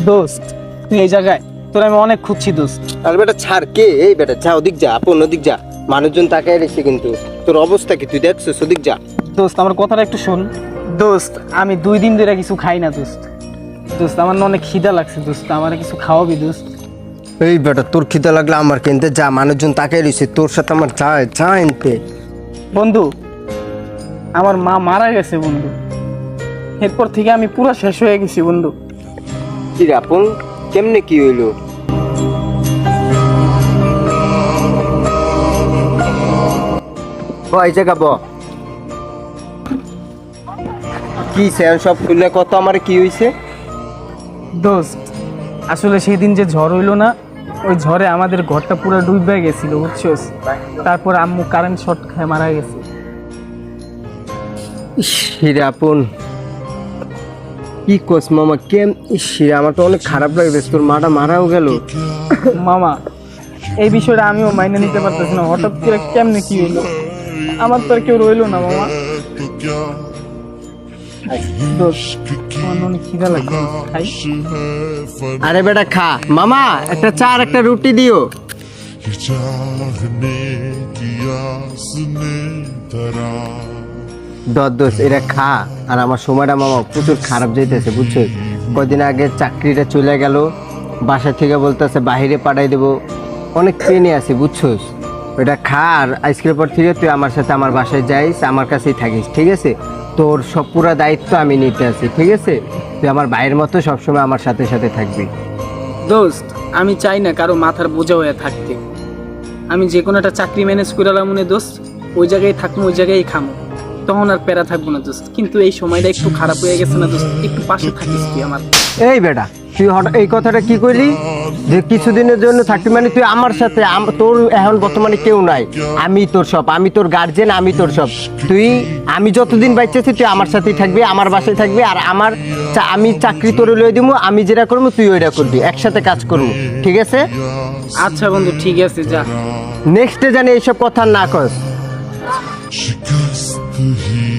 দোস্ত তুই এই জায়গায়, তোর আমি অনেক খুঁজছি দোস্ত। আর বেটা ছাড়, কে এই বেটা? যা ওদিক যা, আপন ওদিক যা, মানুষজন তাকায় রয়েছে কিন্তু। তোর অবস্থা কি তুই দেখছিস? ওদিক যা। দোস্ত আমার কথাটা একটু শোন। দোস্ত আমি 2 দিন ধরে কিছু খাই না দোস্ত। দোস্ত আমার না অনেক খিদা লাগছে দোস্ত, আমার কিছু খাওয়াবি দোস্ত? এই বেটা তোর খিদে লাগলে আমার কিনতে যা, মানুষজন তাকায় রয়েছে, তোর সাথে আমার যা এনতে। বন্ধু আমার মা মারা গেছে বন্ধু, এরপর থেকে আমি পুরো শেষ হয়ে গেছি বন্ধু। কি রে আপন, কেমনে কি হইলো? এই জায়গা ব কি স্যার সব খুললে কত, আমার কি হইছে? দোস্ত আসলে সেই দিন যে ঝড় হইলো না, ওই ঝড়ে আমাদের ঘরটা পুরো ডুবে গেছিল বুঝছস। তারপর আম্মু কারেন্ট শর্ট খেয়ে মারা গেছে। ইসরে আপন কি কোস মামা, ইসরে আমার তো অনেক খারাপ লাগছে, তোর মাটা মারাও গেল। মামা এই বিষয়টা আমিও মাইনে নিতে পারতেছি না, হঠাৎ করে কেমনে কি হইলো, আমার তো আর কেউ রইলো না মামা। দোস্ত আমার না অনেক খিদা লাগছে, খাই। আরে বেটা খা মামা, একটা চা আর একটা রুটি দিও। দোষ এটা খা। আর আমার সময়টা মামা প্রচুর খারাপ যাইতেছে বুঝছো। কদিন আগে চাকরিটা চলে গেল, বাসা থেকে বলতেছে বাহিরে পাঠাই দেবো, অনেক পেনে আছে বুঝছোস। ওইটা খা, আর আজকের পর থেকে তুই আমার সাথে আমার বাসায় যাইস, আমার কাছেই থাকিস, ঠিক আছে? তোর সব পুরা দায়িত্ব আমি নিতে আছি, ঠিক আছে? তুই আমার ভাইয়ের মতো সবসময় আমার সাথে সাথে থাকবি। দোস্ত আমি চাই না কারো মাথার বোঝা হয়ে থাকতে, আমি যে কোনো একটা চাকরি ম্যানেজ করে মনে দোস্ত, ওই জায়গায় থাকবো, ওই জায়গায় খামো, তখন আর প্যারা থাকবো না দোস্ত। কিন্তু এই সময়টা একটু খারাপ হয়ে গেছে না দোস্ত, একটু পাশে থাকিস তুই আমার। এই বেটা তুই হঠাৎ এই কথাটা কি কইলি যে কিছুদিনের জন্য থাকবি? মানে তুই আমার সাথে, তোর এখন বর্তমানে কেউ নাই, আমি তোর সব, আমি তোর গার্জেন, আমি তোর সব। তুই আমি যতদিন বাইচেছি তুই আমার সাথেই থাকবি, আমার বাসায় থাকবি, আর আমি চাকরি তোরে লই দিব, আমি যেটা করবো তুই ওইটা করবি, একসাথে কাজ করবো, ঠিক আছে? আচ্ছা বন্ধু ঠিক আছে, যা। নেক্সটে জানি এইসব কথা না কস। शिकस्त ही